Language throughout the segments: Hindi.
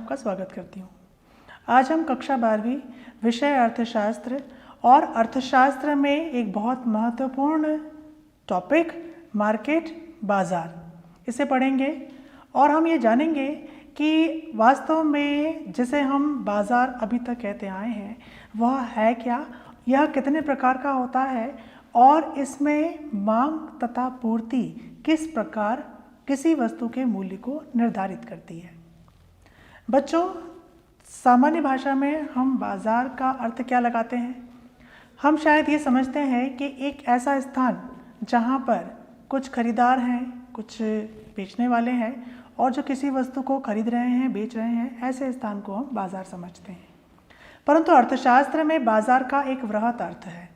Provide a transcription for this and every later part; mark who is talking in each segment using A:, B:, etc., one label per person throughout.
A: आपका स्वागत करती हूँ। आज हम कक्षा 12वीं विषय अर्थशास्त्र और अर्थशास्त्र में एक बहुत महत्वपूर्ण टॉपिक मार्केट बाज़ार इसे पढ़ेंगे और हम ये जानेंगे कि वास्तव में जिसे हम बाज़ार अभी तक कहते आए हैं वह है क्या, यह कितने प्रकार का होता है और इसमें मांग तथा पूर्ति किस प्रकार किसी वस्तु के मूल्य को निर्धारित करती है। बच्चों, सामान्य भाषा में हम बाज़ार का अर्थ क्या लगाते हैं? हम शायद ये समझते हैं कि एक ऐसा स्थान जहाँ पर कुछ खरीदार हैं, कुछ बेचने वाले हैं और जो किसी वस्तु को खरीद रहे हैं, बेच रहे हैं, ऐसे स्थान को हम बाज़ार समझते हैं। परंतु अर्थशास्त्र में बाज़ार का एक वृहत अर्थ है।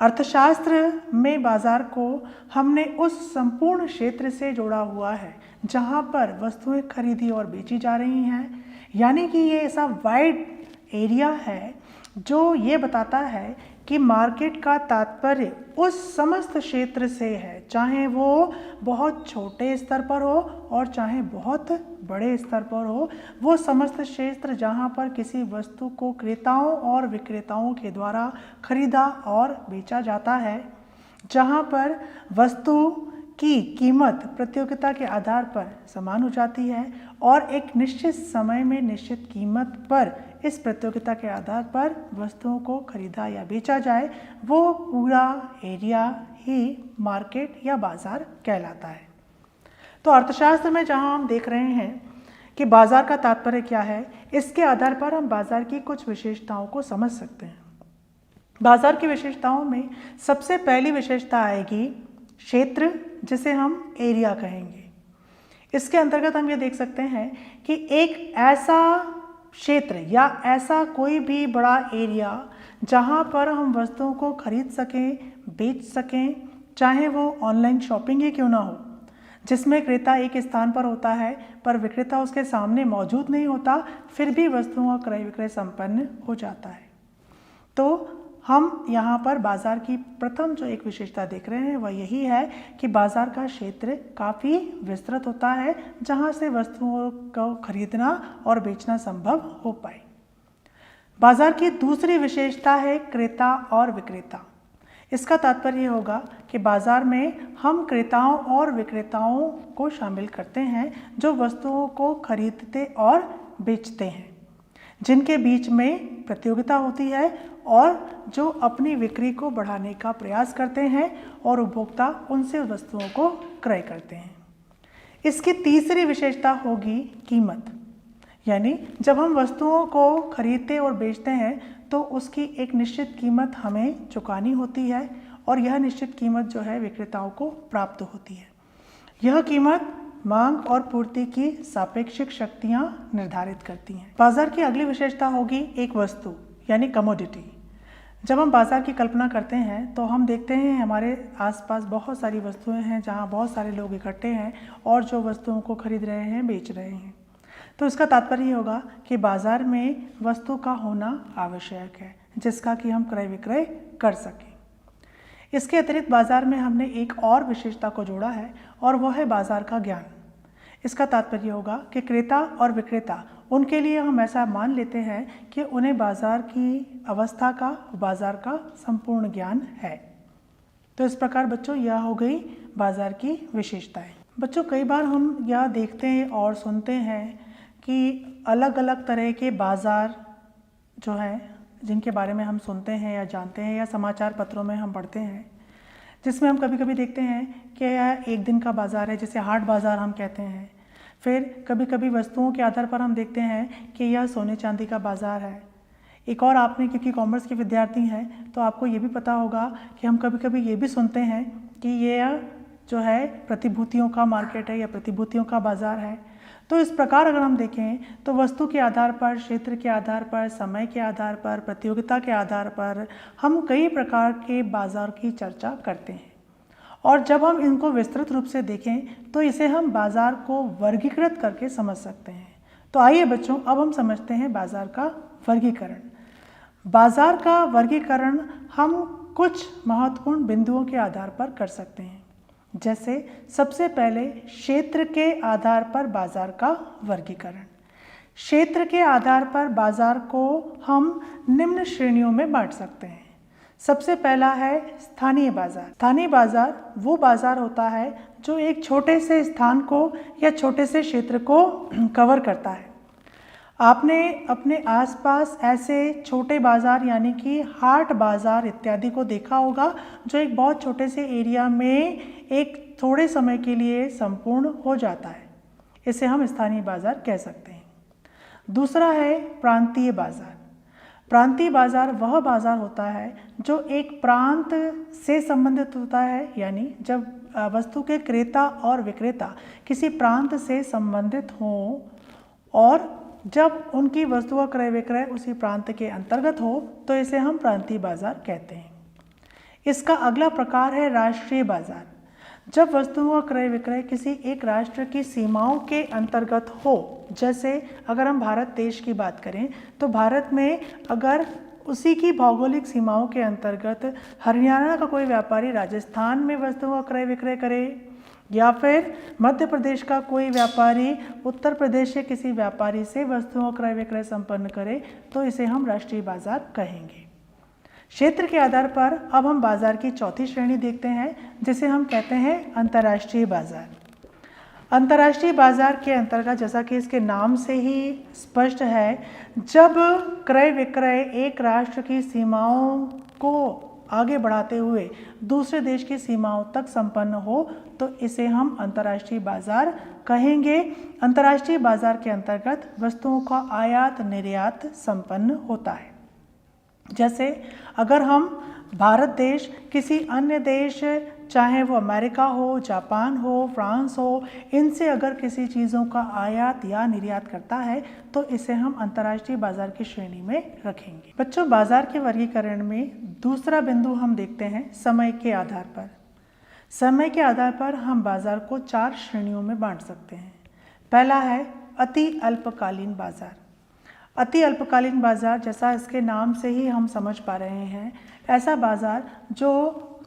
A: अर्थशास्त्र में बाज़ार को हमने उस संपूर्ण क्षेत्र से जोड़ा हुआ है जहाँ पर वस्तुएं खरीदी और बेची जा रही हैं, यानी कि ये ऐसा वाइड एरिया है जो ये बताता है कि मार्केट का तात्पर्य उस समस्त क्षेत्र से है, चाहे वो बहुत छोटे स्तर पर हो और चाहे बहुत बड़े स्तर पर हो। वो समस्त क्षेत्र जहाँ पर किसी वस्तु को क्रेताओं और विक्रेताओं के द्वारा खरीदा और बेचा जाता है, जहाँ पर वस्तु की कीमत प्रतियोगिता के आधार पर समान हो जाती है और एक निश्चित समय में निश्चित कीमत पर इस प्रतियोगिता के आधार पर वस्तुओं को खरीदा या बेचा जाए, वो पूरा एरिया ही मार्केट या बाज़ार कहलाता है। तो अर्थशास्त्र में जहां हम देख रहे हैं कि बाज़ार का तात्पर्य क्या है, इसके आधार पर हम बाज़ार की कुछ विशेषताओं को समझ सकते हैं। बाज़ार की विशेषताओं में सबसे पहली विशेषता आएगी क्षेत्र, जिसे हम एरिया कहेंगे। इसके अंतर्गत हम ये देख सकते हैं कि एक ऐसा क्षेत्र या ऐसा कोई भी बड़ा एरिया जहाँ पर हम वस्तुओं को खरीद सकें, बेच सकें, चाहे वो ऑनलाइन शॉपिंग ही क्यों ना हो, जिसमें क्रेता एक स्थान पर होता है पर विक्रेता उसके सामने मौजूद नहीं होता, फिर भी वस्तुओं का क्रय विक्रय संपन्न हो जाता है। तो हम यहाँ पर बाज़ार की प्रथम जो एक विशेषता देख रहे हैं वह यही है कि बाज़ार का क्षेत्र काफ़ी विस्तृत होता है जहाँ से वस्तुओं को खरीदना और बेचना संभव हो पाए। बाज़ार की दूसरी विशेषता है क्रेता और विक्रेता। इसका तात्पर्य होगा कि बाज़ार में हम क्रेताओं और विक्रेताओं को शामिल करते हैं जो वस्तुओं को खरीदते और बेचते हैं, जिनके बीच में प्रतियोगिता होती है और जो अपनी बिक्री को बढ़ाने का प्रयास करते हैं और उपभोक्ता उनसे वस्तुओं को क्रय करते हैं। इसकी तीसरी विशेषता होगी कीमत, यानी जब हम वस्तुओं को खरीदते और बेचते हैं तो उसकी एक निश्चित कीमत हमें चुकानी होती है और यह निश्चित कीमत जो है विक्रेताओं को प्राप्त होती है। यह कीमत मांग और पूर्ति की सापेक्षिक शक्तियां निर्धारित करती हैं। बाजार की अगली विशेषता होगी एक वस्तु, यानी कमोडिटी। जब हम बाज़ार की कल्पना करते हैं तो हम देखते हैं हमारे आसपास बहुत सारी वस्तुएं हैं जहां बहुत सारे लोग इकट्ठे हैं और जो वस्तुओं को खरीद रहे हैं, बेच रहे हैं। तो इसका तात्पर्य होगा कि बाज़ार में वस्तु का होना आवश्यक है जिसका कि हम क्रय विक्रय कर सकें। इसके अतिरिक्त बाज़ार में हमने एक और विशेषता को जोड़ा है और वह है बाज़ार का ज्ञान। इसका तात्पर्य होगा कि क्रेता और विक्रेता, उनके लिए हम ऐसा मान लेते हैं कि उन्हें बाज़ार की अवस्था का, बाज़ार का संपूर्ण ज्ञान है। तो इस प्रकार बच्चों यह हो गई बाज़ार की विशेषताएं। बच्चों, कई बार हम यह देखते हैं और सुनते हैं कि अलग अलग तरह के बाज़ार जो हैं जिनके बारे में हम सुनते हैं या जानते हैं या समाचार पत्रों में हम पढ़ते हैं, जिसमें हम कभी कभी देखते हैं कि यह एक दिन का बाज़ार है जिसे हाट बाज़ार हम कहते हैं। फिर कभी कभी वस्तुओं के आधार पर हम देखते हैं कि यह सोने चांदी का बाज़ार है। एक और आपने, क्योंकि कॉमर्स के विद्यार्थी हैं तो आपको ये भी पता होगा कि हम कभी कभी ये भी सुनते हैं कि यह जो है प्रतिभूतियों का मार्केट है या प्रतिभूतियों का बाज़ार है। तो इस प्रकार अगर हम देखें तो वस्तु के आधार पर, क्षेत्र के आधार पर, समय के आधार पर, प्रतियोगिता के आधार पर हम कई प्रकार के बाज़ार की चर्चा करते हैं और जब हम इनको विस्तृत रूप से देखें तो इसे हम बाज़ार को वर्गीकृत करके समझ सकते हैं। तो आइए बच्चों, अब हम समझते हैं बाज़ार का वर्गीकरण। बाज़ार का वर्गीकरण हम कुछ महत्वपूर्ण बिंदुओं के आधार पर कर सकते हैं। जैसे सबसे पहले क्षेत्र के आधार पर बाज़ार का वर्गीकरण। क्षेत्र के आधार पर बाजार को हम निम्न श्रेणियों में बांट सकते हैं। सबसे पहला है स्थानीय बाजार। स्थानीय बाजार वो बाजार होता है जो एक छोटे से स्थान को या छोटे से क्षेत्र को कवर करता है। आपने अपने आसपास ऐसे छोटे बाजार यानी कि हाट बाजार इत्यादि को देखा होगा, जो एक बहुत छोटे से एरिया में एक थोड़े समय के लिए संपूर्ण हो जाता है। इसे हम स्थानीय बाजार कह सकते हैं। दूसरा है प्रांतीय बाजार। प्रांतीय बाजार वह बाजार होता है जो एक प्रांत से संबंधित होता है, यानी जब वस्तु के क्रेता और विक्रेता किसी प्रांत से संबंधित हों और जब उनकी वस्तु का क्रय विक्रय उसी प्रांत के अंतर्गत हो तो इसे हम प्रांतीय बाजार कहते हैं। इसका अगला प्रकार है राष्ट्रीय बाजार। जब वस्तुओं का क्रय विक्रय किसी एक राष्ट्र की सीमाओं के अंतर्गत हो, जैसे अगर हम भारत देश की बात करें तो भारत में अगर उसी की भौगोलिक सीमाओं के अंतर्गत हरियाणा का कोई व्यापारी राजस्थान में वस्तुओं का क्रय विक्रय करे या फिर मध्य प्रदेश का कोई व्यापारी उत्तर प्रदेश के किसी व्यापारी से वस्तुओं का क्रय विक्रय संपन्न करे तो इसे हम राष्ट्रीय बाजार कहेंगे। क्षेत्र के आधार पर अब हम बाजार की चौथी श्रेणी देखते हैं, जिसे हम कहते हैं अंतर्राष्ट्रीय बाजार। अंतर्राष्ट्रीय बाजार के अंतर्गत, जैसा कि इसके नाम से ही स्पष्ट है, जब क्रय विक्रय एक राष्ट्र की सीमाओं को आगे बढ़ाते हुए दूसरे देश की सीमाओं तक संपन्न हो तो इसे हम अंतर्राष्ट्रीय बाजार कहेंगे। अंतर्राष्ट्रीय बाजार के अंतर्गत वस्तुओं का आयात निर्यात संपन्न होता है। जैसे अगर हम भारत देश किसी अन्य देश, चाहे वो अमेरिका हो, जापान हो, फ्रांस हो, इनसे अगर किसी चीज़ों का आयात या निर्यात करता है तो इसे हम अंतर्राष्ट्रीय बाजार की श्रेणी में रखेंगे। बच्चों, बाजार के वर्गीकरण में दूसरा बिंदु हम देखते हैं समय के आधार पर। समय के आधार पर हम बाजार को 4 श्रेणियों में बांट सकते हैं। पहला है अति अल्पकालीन बाजार। अति अल्पकालीन बाजार, जैसा इसके नाम से ही हम समझ पा रहे हैं, ऐसा बाजार जो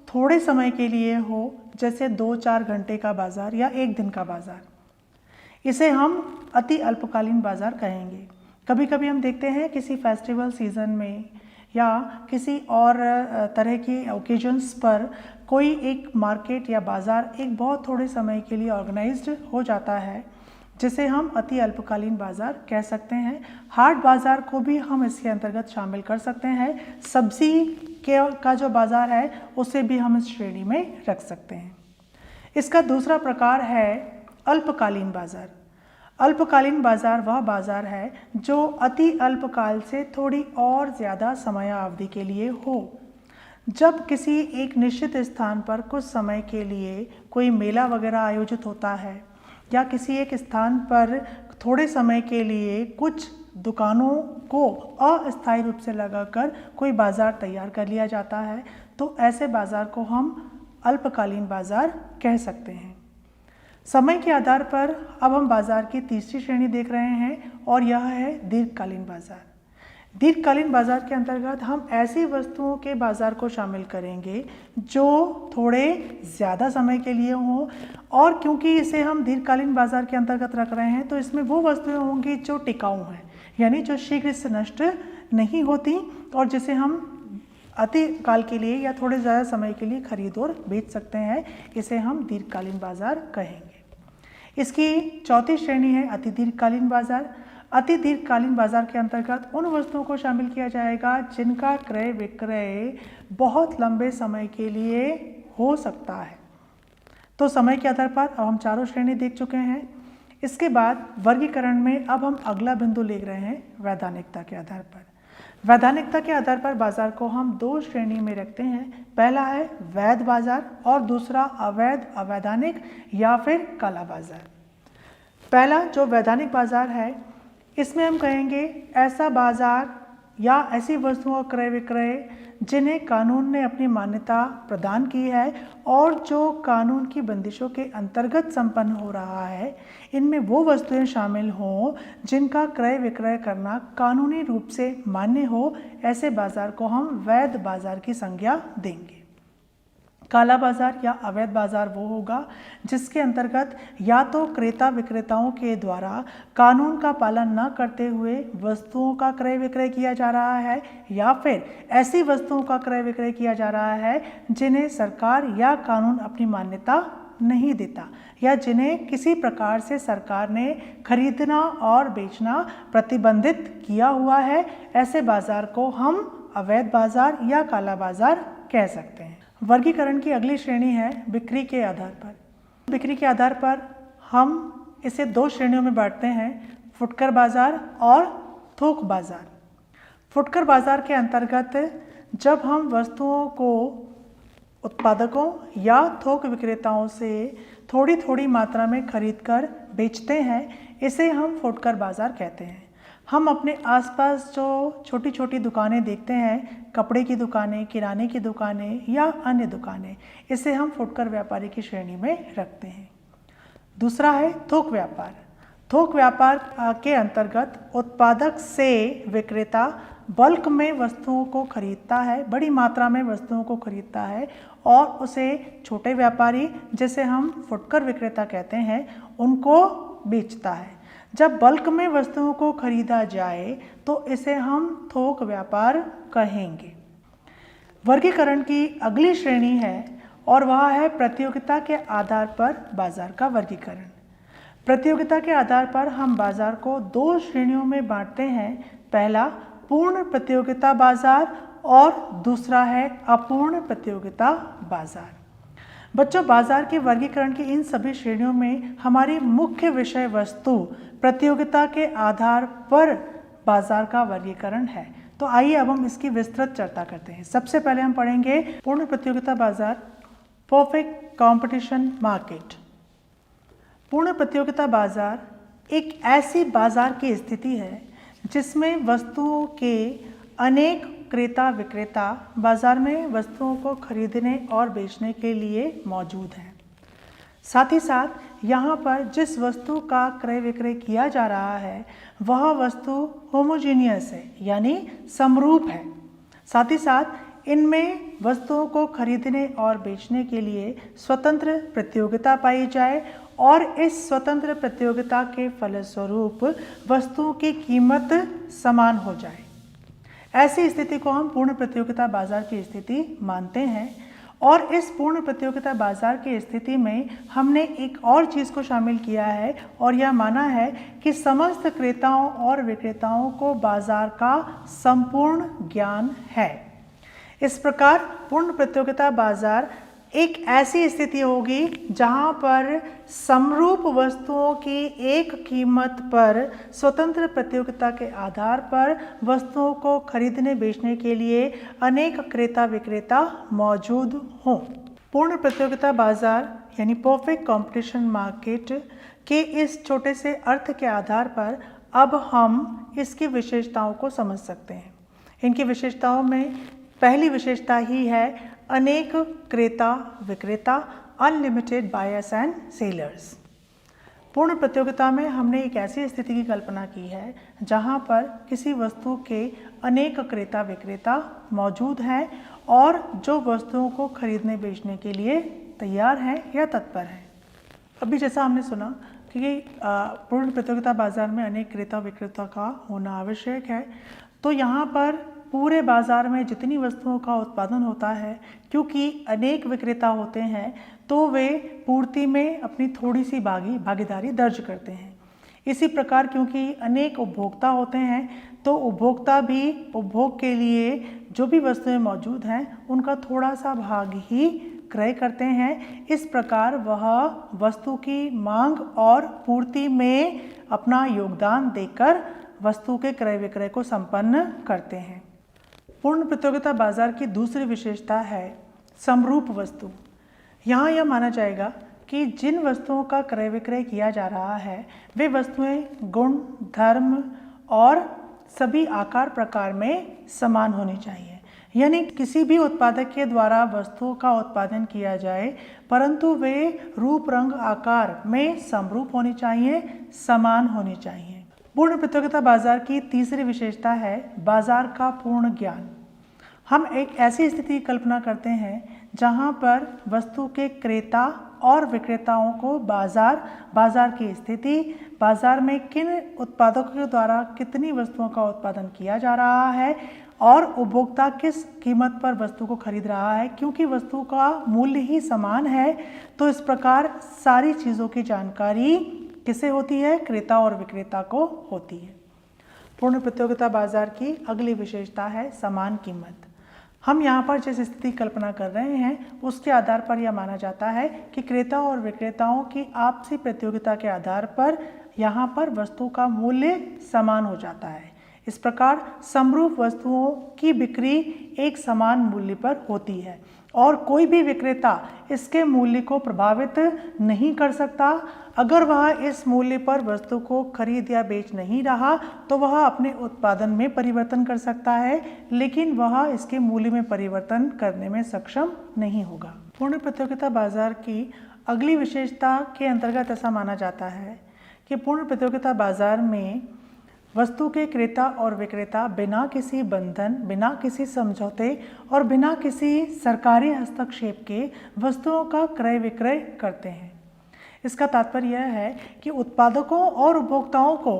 A: थोड़े समय के लिए हो, जैसे 2-4 घंटे का बाजार या 1 दिन का बाजार, इसे हम अति अल्पकालीन बाजार कहेंगे। कभी कभी हम देखते हैं किसी फेस्टिवल सीज़न में या किसी और तरह की ओकेजन्स पर कोई एक मार्केट या बाज़ार एक बहुत थोड़े समय के लिए ऑर्गेनाइज्ड हो जाता है, जिसे हम अति अल्पकालीन बाजार कह सकते हैं। हाट बाजार को भी हम इसके अंतर्गत शामिल कर सकते हैं। सब्जी का जो बाजार है उसे भी हम इस श्रेणी में रख सकते हैं। इसका दूसरा प्रकार है अल्पकालीन बाजार। अल्पकालीन बाजार वह बाजार है जो अति अल्पकाल से थोड़ी और ज़्यादा समयावधि के लिए हो। जब किसी एक निश्चित स्थान पर कुछ समय के लिए कोई मेला वगैरह आयोजित होता है या किसी एक स्थान पर थोड़े समय के लिए कुछ दुकानों को अस्थायी रूप से लगाकर कोई बाज़ार तैयार कर लिया जाता है, तो ऐसे बाज़ार को हम अल्पकालीन बाज़ार कह सकते हैं। समय के आधार पर अब हम बाज़ार की तीसरी श्रेणी देख रहे हैं और यह है दीर्घकालीन बाज़ार। दीर्घकालीन बाज़ार के अंतर्गत हम ऐसी वस्तुओं के बाज़ार को शामिल करेंगे जो थोड़े ज़्यादा समय के लिए हों, और क्योंकि इसे हम दीर्घकालीन बाज़ार के अंतर्गत रख रहे हैं तो इसमें वो वस्तुएं होंगी जो टिकाऊ हैं, यानी जो शीघ्र से नष्ट नहीं होती और जिसे हम अति काल के लिए या थोड़े ज़्यादा समय के लिए खरीद और बेच सकते हैं। इसे हम दीर्घकालीन बाज़ार कहेंगे। इसकी चौथी श्रेणी है अति दीर्घकालीन बाज़ार। अति दीर्घकालीन बाजार के अंतर्गत उन वस्तुओं को शामिल किया जाएगा जिनका क्रय विक्रय बहुत लंबे समय के लिए हो सकता है। तो समय के आधार पर अब हम चारों श्रेणी देख चुके हैं। इसके बाद वर्गीकरण में अब हम अगला बिंदु ले रहे हैं वैधानिकता के आधार पर। वैधानिकता के आधार पर बाजार को हम 2 श्रेणी में रखते हैं। पहला है वैध बाजार और दूसरा अवैध, अवैधानिक या फिर काला बाजार। पहला जो वैधानिक बाजार है, इसमें हम कहेंगे ऐसा बाजार या ऐसी वस्तुओं का क्रय विक्रय जिन्हें कानून ने अपनी मान्यता प्रदान की है और जो कानून की बंदिशों के अंतर्गत संपन्न हो रहा है। इनमें वो वस्तुएं शामिल हों जिनका क्रय विक्रय करना कानूनी रूप से मान्य हो। ऐसे बाजार को हम वैध बाजार की संज्ञा देंगे। काला बाजार या अवैध बाजार वो होगा जिसके अंतर्गत या तो क्रेता विक्रेताओं के द्वारा कानून का पालन न करते हुए वस्तुओं का क्रय विक्रय किया जा रहा है, या फिर ऐसी वस्तुओं का क्रय विक्रय किया जा रहा है जिन्हें सरकार या कानून अपनी मान्यता नहीं देता, या जिन्हें किसी प्रकार से सरकार ने खरीदना और बेचना प्रतिबंधित किया हुआ है। ऐसे बाजार को हम अवैध बाजार या काला बाजार कह सकते हैं। वर्गीकरण की अगली श्रेणी है बिक्री के आधार पर। बिक्री के आधार पर हम इसे दो श्रेणियों में बांटते हैं, फुटकर बाजार और थोक बाजार। फुटकर बाजार के अंतर्गत जब हम वस्तुओं को उत्पादकों या थोक विक्रेताओं से थोड़ी थोड़ी मात्रा में खरीदकर बेचते हैं, इसे हम फुटकर बाजार कहते हैं। हम अपने आसपास जो छोटी छोटी दुकानें देखते हैं, कपड़े की दुकानें, किराने की दुकानें या अन्य दुकानें, इसे हम फुटकर व्यापारी की श्रेणी में रखते हैं। दूसरा है थोक व्यापार। थोक व्यापार के अंतर्गत उत्पादक से विक्रेता बल्क में वस्तुओं को खरीदता है, बड़ी मात्रा में वस्तुओं को खरीदता है और उसे छोटे व्यापारी, जिसे हम फुटकर विक्रेता कहते हैं, उनको बेचता है। जब बल्क में वस्तुओं को खरीदा जाए तो इसे हम थोक व्यापार कहेंगे। वर्गीकरण की अगली श्रेणी है और वह है प्रतियोगिता के आधार पर बाजार का वर्गीकरण। प्रतियोगिता के आधार पर हम बाजार को दो श्रेणियों में बांटते हैं। पहला पूर्ण प्रतियोगिता बाजार और दूसरा है अपूर्ण प्रतियोगिता बाजार। बच्चों, बाजार के वर्गीकरण की इन सभी श्रेणियों में हमारी मुख्य विषय वस्तु प्रतियोगिता के आधार पर बाजार का वर्गीकरण है। तो आइए अब हम इसकी विस्तृत चर्चा करते हैं। सबसे पहले हम पढ़ेंगे पूर्ण प्रतियोगिता बाजार, परफेक्ट कंपटीशन मार्केट। पूर्ण प्रतियोगिता बाजार एक ऐसी बाजार की स्थिति है जिसमें वस्तुओं के अनेक क्रेता विक्रेता बाजार में वस्तुओं को खरीदने और बेचने के लिए मौजूद हैं। साथ ही साथ यहाँ पर जिस वस्तु का क्रय विक्रय किया जा रहा है वह वस्तु होमोजीनियस है, यानी समरूप है। साथ ही साथ इनमें वस्तुओं को खरीदने और बेचने के लिए स्वतंत्र प्रतियोगिता पाई जाए और इस स्वतंत्र प्रतियोगिता के फलस्वरूप वस्तुओं की कीमत समान हो जाए। ऐसी स्थिति को हम पूर्ण प्रतियोगिता बाजार की स्थिति मानते हैं। और इस पूर्ण प्रतियोगिता बाजार की स्थिति में हमने एक और चीज़ को शामिल किया है और यह माना है कि समस्त क्रेताओं और विक्रेताओं को बाजार का संपूर्ण ज्ञान है। इस प्रकार पूर्ण प्रतियोगिता बाजार एक ऐसी स्थिति होगी जहां पर समरूप वस्तुओं की एक कीमत पर स्वतंत्र प्रतियोगिता के आधार पर वस्तुओं को खरीदने बेचने के लिए अनेक क्रेता विक्रेता मौजूद हों। पूर्ण प्रतियोगिता बाजार यानी परफेक्ट कंपटीशन मार्केट के इस छोटे से अर्थ के आधार पर अब हम इसकी विशेषताओं को समझ सकते हैं। इनकी विशेषताओं में पहली विशेषता ही है अनेक क्रेता विक्रेता, अनलिमिटेड बायर्स एंड सेलर्स। पूर्ण प्रतियोगिता में हमने एक ऐसी स्थिति की कल्पना की है जहां पर किसी वस्तु के अनेक क्रेता विक्रेता मौजूद हैं और जो वस्तुओं को खरीदने बेचने के लिए तैयार हैं या तत्पर हैं। अभी जैसा हमने सुना कि पूर्ण प्रतियोगिता बाजार में अनेक क्रेता विक्रेता का होना आवश्यक है, तो यहाँ पर पूरे बाजार में जितनी वस्तुओं का उत्पादन होता है, क्योंकि अनेक विक्रेता होते हैं तो वे पूर्ति में अपनी थोड़ी सी भागीदारी दर्ज करते हैं। इसी प्रकार क्योंकि अनेक उपभोक्ता होते हैं तो उपभोक्ता भी उपभोग के लिए जो भी वस्तुएं मौजूद हैं उनका थोड़ा सा भाग ही क्रय करते हैं। इस प्रकार वह वस्तु की मांग और पूर्ति में अपना योगदान देकर वस्तु के क्रय विक्रय को संपन्न करते हैं। पूर्ण प्रतियोगिता बाजार की दूसरी विशेषता है समरूप वस्तु। यहाँ यह माना जाएगा कि जिन वस्तुओं का क्रय विक्रय किया जा रहा है वे वस्तुएं गुण, धर्म और सभी आकार प्रकार में समान होनी चाहिए। यानी किसी भी उत्पादक के द्वारा वस्तुओं का उत्पादन किया जाए परंतु वे रूप, रंग, आकार में समरूप होनी चाहिए, समान होनी चाहिए। पूर्ण प्रतियोगिता बाजार की तीसरी विशेषता है बाजार का पूर्ण ज्ञान। हम एक ऐसी स्थिति की कल्पना करते हैं जहां पर वस्तु के क्रेता और विक्रेताओं को बाजार की स्थिति, बाजार में किन उत्पादकों के द्वारा कितनी वस्तुओं का उत्पादन किया जा रहा है और उपभोक्ता किस कीमत पर वस्तु को खरीद रहा है। क्योंकि वस्तु का मूल्य ही समान है, तो इस प्रकार सारी चीज़ों की जानकारी किसे होती है? क्रेता और विक्रेता को होती है। पूर्ण प्रतियोगिता बाजार की अगली विशेषता है समान कीमत। हम यहाँ पर जिस स्थिति की कल्पना कर रहे हैं उसके आधार पर यह माना जाता है कि क्रेता और विक्रेताओं की आपसी प्रतियोगिता के आधार पर यहाँ पर वस्तु का मूल्य समान हो जाता है। इस प्रकार समरूप वस्तुओं की बिक्री एक समान मूल्य पर होती है और कोई भी विक्रेता इसके मूल्य को प्रभावित नहीं कर सकता। अगर वह इस मूल्य पर वस्तु को खरीद या बेच नहीं रहा तो वह अपने उत्पादन में परिवर्तन कर सकता है, लेकिन वह इसके मूल्य में परिवर्तन करने में सक्षम नहीं होगा। पूर्ण प्रतियोगिता बाजार की अगली विशेषता के अंतर्गत ऐसा माना जाता है कि पूर्ण प्रतियोगिता बाजार में वस्तु के क्रेता और विक्रेता बिना किसी बंधन, बिना किसी समझौते और बिना किसी सरकारी हस्तक्षेप के वस्तुओं का क्रय विक्रय करते हैं। इसका तात्पर्य यह है कि उत्पादकों और उपभोक्ताओं को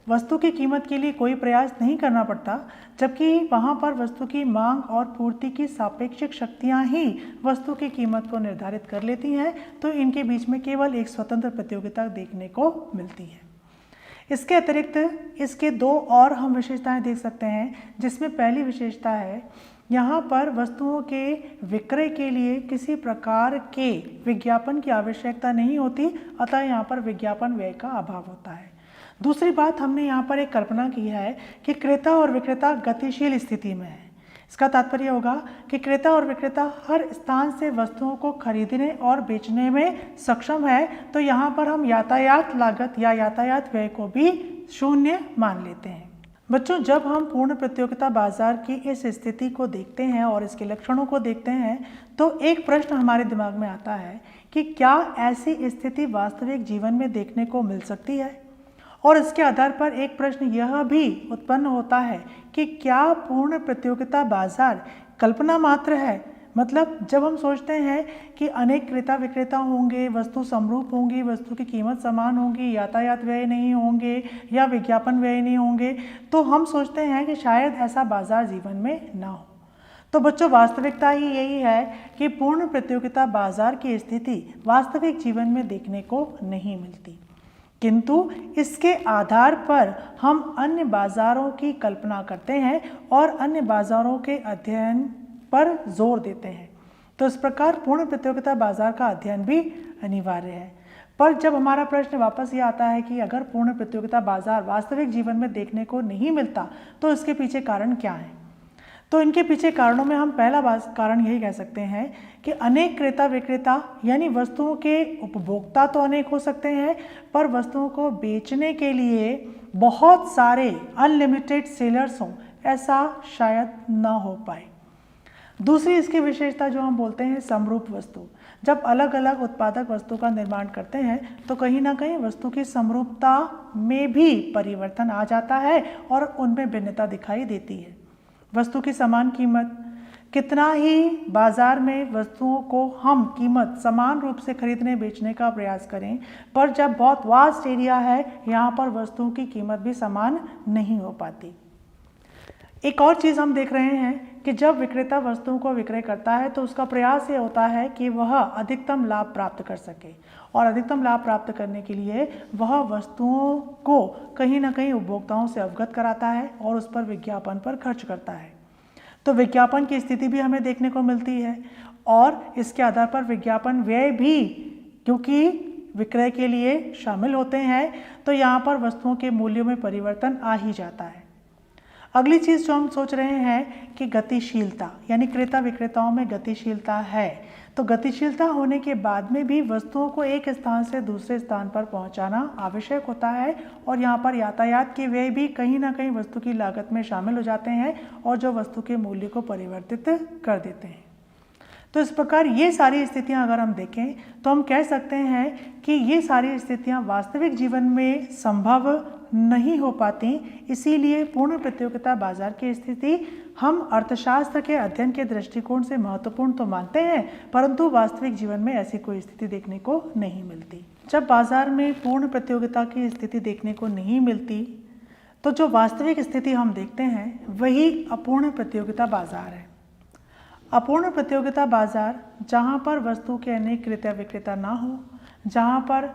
A: वस्तु की कीमत के लिए कोई प्रयास नहीं करना पड़ता, जबकि वहाँ पर वस्तु की मांग और पूर्ति की सापेक्षिक शक्तियाँ ही वस्तु की कीमत को निर्धारित कर लेती हैं। तो इनके बीच में केवल एक स्वतंत्र प्रतियोगिता देखने को मिलती है। इसके अतिरिक्त इसके दो और हम विशेषताएं देख सकते हैं, जिसमें पहली विशेषता है यहाँ पर वस्तुओं के विक्रय के लिए किसी प्रकार के विज्ञापन की आवश्यकता नहीं होती, अतः यहाँ पर विज्ञापन व्यय का अभाव होता है। दूसरी बात, हमने यहाँ पर एक कल्पना की है कि क्रेता और विक्रेता गतिशील स्थिति में है। इसका तात्पर्य होगा कि क्रेता और विक्रेता हर स्थान से वस्तुओं को खरीदने और बेचने में सक्षम है, तो यहाँ पर हम यातायात लागत या यातायात व्यय को भी शून्य मान लेते हैं। बच्चों, जब हम पूर्ण प्रतियोगिता बाजार की इस स्थिति को देखते हैं और इसके लक्षणों को देखते हैं तो एक प्रश्न हमारे दिमाग में आता है कि क्या ऐसी स्थिति वास्तविक जीवन में देखने को मिल सकती है। और इसके आधार पर एक प्रश्न यह भी उत्पन्न होता है कि क्या पूर्ण प्रतियोगिता बाजार कल्पना मात्र है। मतलब जब हम सोचते हैं कि अनेक क्रेता विक्रेता होंगे, वस्तु समरूप होंगी, वस्तु की कीमत समान होगी, यातायात व्यय नहीं होंगे या विज्ञापन व्यय नहीं होंगे, तो हम सोचते हैं कि शायद ऐसा बाजार जीवन में ना हो। तो बच्चों, वास्तविकता ही यही है कि पूर्ण प्रतियोगिता बाजार की स्थिति वास्तविक जीवन में देखने को नहीं मिलती, किंतु इसके आधार पर हम अन्य बाजारों की कल्पना करते हैं और अन्य बाजारों के अध्ययन पर जोर देते हैं। तो इस प्रकार पूर्ण प्रतियोगिता बाजार का अध्ययन भी अनिवार्य है। पर जब हमारा प्रश्न वापस ये आता है कि अगर पूर्ण प्रतियोगिता बाजार वास्तविक जीवन में देखने को नहीं मिलता तो इसके पीछे कारण क्या है, तो इनके पीछे कारणों में हम पहला कारण यही कह सकते हैं कि अनेक क्रेता विक्रेता यानी वस्तुओं के उपभोक्ता तो अनेक हो सकते हैं, पर वस्तुओं को बेचने के लिए बहुत सारे अनलिमिटेड सेलर्स हों, ऐसा शायद ना हो पाए। दूसरी इसकी विशेषता जो हम बोलते हैं समरूप वस्तु। जब अलग अलग उत्पादक वस्तु का निर्माण करते हैं तो कहीं ना कहीं वस्तु की समरूपता में भी परिवर्तन आ जाता है और उनमें भिन्नता दिखाई देती है। वस्तु की समान कीमत, कितना ही बाजार में वस्तुओं को हम कीमत समान रूप से खरीदने बेचने का प्रयास करें, पर जब बहुत वास्ट एरिया है यहाँ पर वस्तुओं की कीमत भी समान नहीं हो पाती। एक और चीज़ हम देख रहे हैं कि जब विक्रेता वस्तुओं को विक्रय करता है तो उसका प्रयास ये होता है कि वह अधिकतम लाभ प्राप्त कर सके, और अधिकतम लाभ प्राप्त करने के लिए वह वस्तुओं को कहीं ना कहीं उपभोक्ताओं से अवगत कराता है और उस पर विज्ञापन पर खर्च करता है। तो विज्ञापन की स्थिति भी हमें देखने को मिलती है और इसके आधार पर विज्ञापन व्यय भी, क्योंकि विक्रय के लिए शामिल होते हैं, तो यहाँ पर वस्तुओं के मूल्यों में परिवर्तन आ ही जाता है। अगली चीज़ जो हम सोच रहे हैं कि गतिशीलता, यानी क्रेता विक्रेताओं में गतिशीलता है, तो गतिशीलता होने के बाद में भी वस्तुओं को एक स्थान से दूसरे स्थान पर पहुंचाना आवश्यक होता है, और यहाँ पर यातायात के व्यय भी कहीं ना कहीं वस्तु की लागत में शामिल हो जाते हैं और जो वस्तु के मूल्य को परिवर्तित कर देते हैं। तो इस प्रकार ये सारी स्थितियां अगर हम देखें तो हम कह सकते हैं कि ये सारी स्थितियां वास्तविक जीवन में संभव नहीं हो पाती। इसीलिए पूर्ण प्रतियोगिता बाजार की स्थिति हम अर्थशास्त्र के अध्ययन के दृष्टिकोण से महत्वपूर्ण तो मानते हैं, परंतु वास्तविक जीवन में ऐसी कोई स्थिति देखने को नहीं मिलती। जब बाजार में पूर्ण प्रतियोगिता की स्थिति देखने को नहीं मिलती तो जो वास्तविक स्थिति हम देखते हैं वही अपूर्ण प्रतियोगिता बाजार है। अपूर्ण प्रतियोगिता बाजार जहाँ पर वस्तु के अनेक क्रेता विक्रेता ना हो, जहाँ पर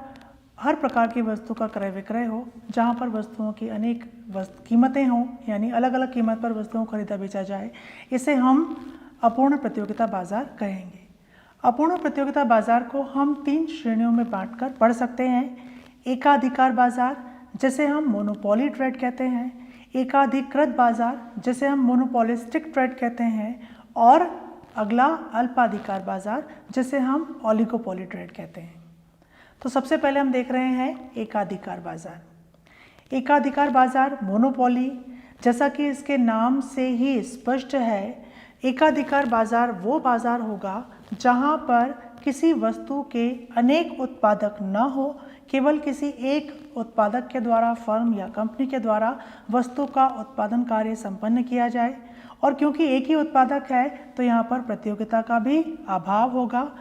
A: हर प्रकार की वस्तु का क्रय विक्रय हो, जहाँ पर वस्तुओं की अनेक कीमतें हों, यानी अलग अलग कीमत पर वस्तुओं को खरीदा बेचा जाए, इसे हम अपूर्ण प्रतियोगिता बाजार कहेंगे। अपूर्ण प्रतियोगिता बाजार को हम 3 श्रेणियों में बांटकर पढ़ सकते हैं। एकाधिकार बाजार, जिसे हम मोनोपोली ट्रेड कहते हैं, एकाधिकृत बाजार, जिसे हम मोनोपोलिस्टिक ट्रेड कहते हैं, और अगला अल्पाधिकार बाजार, जिसे हम ओलिगोपोली ट्रेड कहते हैं। तो सबसे पहले हम देख रहे हैं एकाधिकार बाजार। एकाधिकार बाजार मोनोपोली, जैसा कि इसके नाम से ही स्पष्ट है, एकाधिकार बाजार वो बाजार होगा जहां पर किसी वस्तु के अनेक उत्पादक न हो, केवल किसी एक उत्पादक के द्वारा, फर्म या कंपनी के द्वारा वस्तु का उत्पादन कार्य संपन्न किया जाए। और क्योंकि एक ही उत्पादक है तो यहाँ पर प्रतियोगिता का भी अभाव होगा।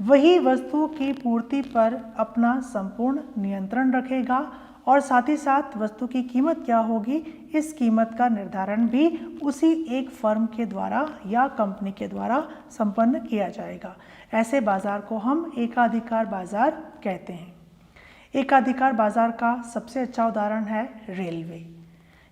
A: वही वस्तु की पूर्ति पर अपना संपूर्ण नियंत्रण रखेगा और साथ ही साथ वस्तु की कीमत क्या होगी, इस कीमत का निर्धारण भी उसी एक फर्म के द्वारा या कंपनी के द्वारा संपन्न किया जाएगा। ऐसे बाजार को हम एकाधिकार बाजार कहते हैं। एकाधिकार बाजार का सबसे अच्छा उदाहरण है रेलवे,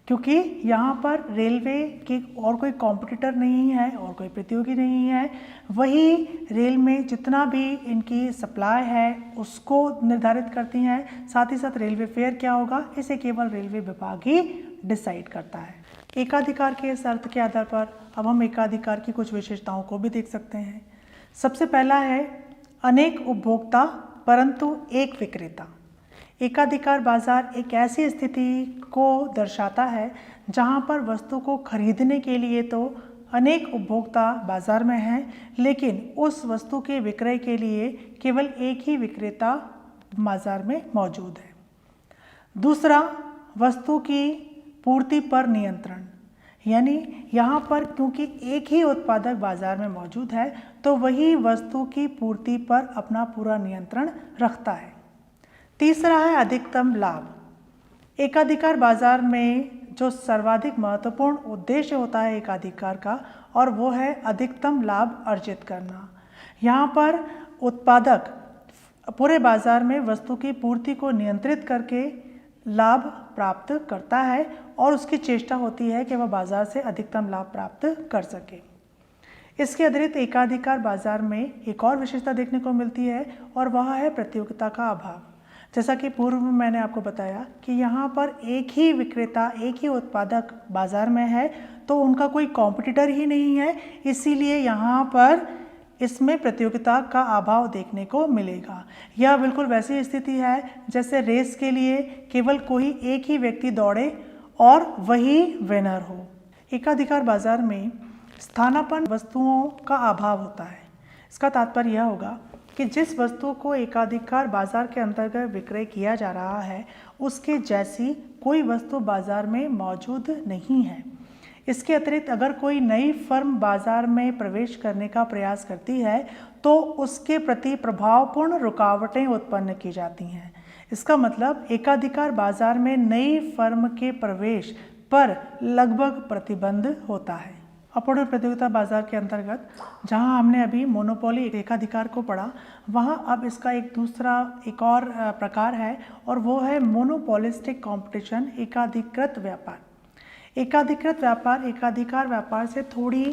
A: क्योंकि यहाँ पर रेलवे की और कोई कॉम्पिटिटर नहीं है और कोई प्रतियोगी नहीं है। वही रेल में जितना भी इनकी सप्लाई है उसको निर्धारित करती हैं। साथ ही साथ रेलवे फेयर क्या होगा, इसे केवल रेलवे विभाग ही डिसाइड करता है। एकाधिकार के इस अर्थ के आधार पर अब हम एकाधिकार की कुछ विशेषताओं को भी देख सकते हैं। सबसे पहला है अनेक उपभोक्ता परंतु एक विक्रेता। एकाधिकार बाजार एक ऐसी स्थिति को दर्शाता है जहां पर वस्तु को खरीदने के लिए तो अनेक उपभोक्ता बाजार में हैं, लेकिन उस वस्तु के विक्रय के लिए केवल एक ही विक्रेता बाजार में मौजूद है। दूसरा, वस्तु की पूर्ति पर नियंत्रण, यानी यहाँ पर क्योंकि एक ही उत्पादक बाजार में मौजूद है तो वही वस्तु की पूर्ति पर अपना पूरा नियंत्रण रखता है। तीसरा है अधिकतम लाभ। एकाधिकार बाजार में जो सर्वाधिक महत्वपूर्ण उद्देश्य होता है एकाधिकार का, और वो है अधिकतम लाभ अर्जित करना। यहाँ पर उत्पादक पूरे बाजार में वस्तु की पूर्ति को नियंत्रित करके लाभ प्राप्त करता है और उसकी चेष्टा होती है कि वह बाजार से अधिकतम लाभ प्राप्त कर सके। इसके अतिरिक्त एकाधिकार बाजार में एक और विशेषता देखने को मिलती है और वह है प्रतियोगिता का अभाव। जैसा कि पूर्व में मैंने आपको बताया कि यहाँ पर एक ही विक्रेता, एक ही उत्पादक बाजार में है तो उनका कोई कॉम्पिटिटर ही नहीं है, इसीलिए यहाँ पर इसमें प्रतियोगिता का अभाव देखने को मिलेगा। यह बिल्कुल वैसी स्थिति है जैसे रेस के लिए केवल कोई एक ही व्यक्ति दौड़े और वही विनर हो। एकाधिकार बाजार में स्थानापन्न वस्तुओं का अभाव होता है। इसका तात्पर्य यह होगा कि जिस वस्तु को एकाधिकार बाजार के अंतर्गत विक्रय किया जा रहा है उसके जैसी कोई वस्तु बाजार में मौजूद नहीं है। इसके अतिरिक्त अगर कोई नई फर्म बाजार में प्रवेश करने का प्रयास करती है तो उसके प्रति प्रभावपूर्ण रुकावटें उत्पन्न की जाती हैं। इसका मतलब एकाधिकार बाजार में नई फर्म के प्रवेश पर लगभग प्रतिबंध होता है। अपूर्ण प्रतियोगिता बाजार के अंतर्गत जहां हमने अभी मोनोपोली एकाधिकार को पढ़ा, वहां अब इसका एक और प्रकार है और वो है मोनोपोलिस्टिक कंपटीशन, एकाधिकृत व्यापार। एकाधिकृत व्यापार एकाधिकार व्यापार से थोड़ी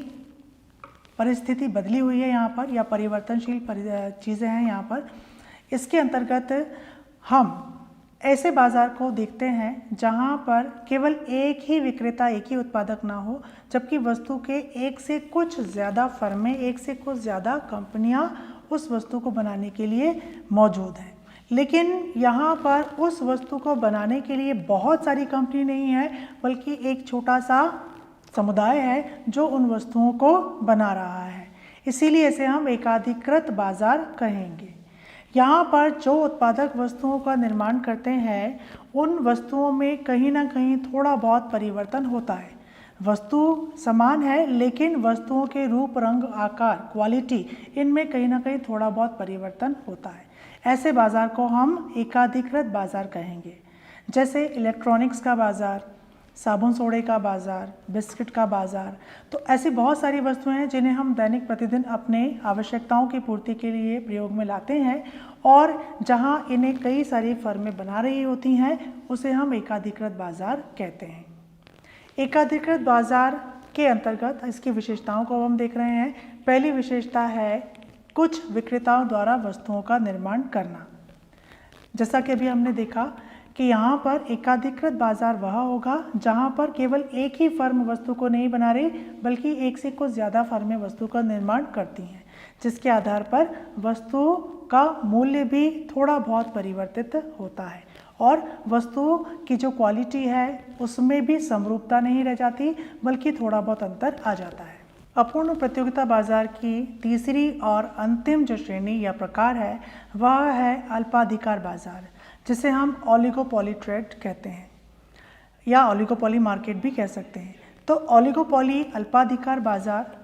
A: परिस्थिति बदली हुई है यहाँ पर, या परिवर्तनशील चीज़ें हैं यहाँ पर। इसके अंतर्गत हम ऐसे बाजार को देखते हैं जहां पर केवल एक ही विक्रेता, एक ही उत्पादक ना हो, जबकि वस्तु के एक से कुछ ज़्यादा फर्में, एक से कुछ ज़्यादा कंपनियां उस वस्तु को बनाने के लिए मौजूद हैं। लेकिन यहाँ पर उस वस्तु को बनाने के लिए बहुत सारी कंपनी नहीं है, बल्कि एक छोटा सा समुदाय है जो उन वस्तुओं को बना रहा है। इसीलिए इसे हम एकाधिकृत बाजार कहेंगे। यहाँ पर जो उत्पादक वस्तुओं का निर्माण करते हैं उन वस्तुओं में कहीं ना कहीं थोड़ा बहुत परिवर्तन होता है। वस्तु समान है लेकिन वस्तुओं के रूप, रंग, आकार, क्वालिटी, इनमें कहीं ना कहीं थोड़ा बहुत परिवर्तन होता है। ऐसे बाज़ार को हम एकाधिकृत बाज़ार कहेंगे। जैसे इलेक्ट्रॉनिक्स का बाज़ार, साबुन सोडे का बाज़ार, बिस्किट का बाज़ार। तो ऐसी बहुत सारी वस्तुएं हैं जिन्हें हम दैनिक प्रतिदिन अपने आवश्यकताओं की पूर्ति के लिए प्रयोग में लाते हैं और जहां इन्हें कई सारी फर्में बना रही होती हैं उसे हम एकाधिकृत बाज़ार कहते हैं। एकाधिकृत बाज़ार के अंतर्गत इसकी विशेषताओं को हम देख रहे हैं। पहली विशेषता है कुछ विक्रेताओं द्वारा वस्तुओं का निर्माण करना। जैसा कि अभी हमने देखा कि यहाँ पर एकाधिकृत बाज़ार वह होगा जहाँ पर केवल एक ही फर्म वस्तु को नहीं बना रही बल्कि एक से कुछ ज़्यादा फर्में वस्तु का निर्माण करती हैं, जिसके आधार पर वस्तु का मूल्य भी थोड़ा बहुत परिवर्तित होता है और वस्तु की जो क्वालिटी है उसमें भी समरूपता नहीं रह जाती बल्कि थोड़ा बहुत अंतर आ जाता है। अपूर्ण प्रतियोगिता बाज़ार की तीसरी और अंतिम जो श्रेणी या प्रकार है वह है अल्पाधिकार बाज़ार, जिसे हम ओलिगोपोली ट्रेड कहते हैं या ओलिगोपोली मार्केट भी कह सकते हैं। तो ओलिगोपोली अल्पाधिकार बाज़ार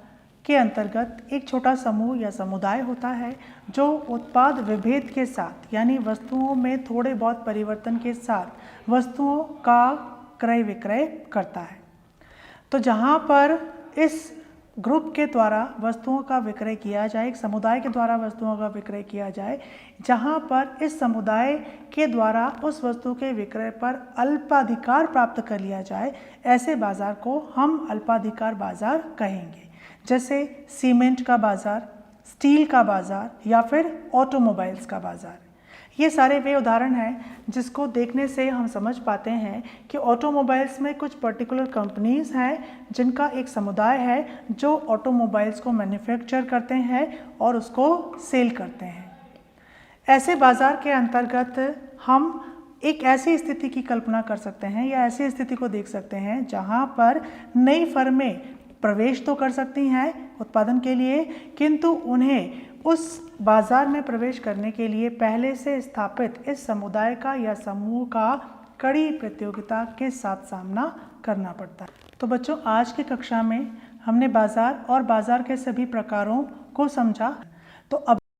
A: के अंतर्गत एक छोटा समूह या समुदाय होता है जो उत्पाद विभेद के साथ यानी वस्तुओं में थोड़े बहुत परिवर्तन के साथ वस्तुओं का क्रय विक्रय करता है। तो जहाँ पर इस ग्रुप के द्वारा वस्तुओं का विक्रय किया जाए, एक समुदाय के द्वारा वस्तुओं का विक्रय किया जाए, जहां पर इस समुदाय के द्वारा उस वस्तु के विक्रय पर अल्पाधिकार प्राप्त कर लिया जाए, ऐसे बाज़ार को हम अल्पाधिकार बाज़ार कहेंगे। जैसे सीमेंट का बाज़ार, स्टील का बाज़ार या फिर ऑटोमोबाइल्स का बाज़ार। ये सारे वे उदाहरण हैं जिसको देखने से हम समझ पाते हैं कि ऑटोमोबाइल्स में कुछ पर्टिकुलर कंपनीज हैं जिनका एक समुदाय है जो ऑटोमोबाइल्स को मैन्युफैक्चर करते हैं और उसको सेल करते हैं। ऐसे बाज़ार के अंतर्गत हम एक ऐसी स्थिति की कल्पना कर सकते हैं या ऐसी स्थिति को देख सकते हैं जहां पर नई फर्में प्रवेश तो कर सकती हैं उत्पादन के लिए, किंतु उन्हें उस बाज़ार में प्रवेश करने के लिए पहले से स्थापित इस समुदाय का या समूह का कड़ी प्रतियोगिता के साथ सामना करना पड़ता है। तो बच्चों, आज की कक्षा में हमने बाज़ार और बाज़ार के सभी प्रकारों को समझा। तो अब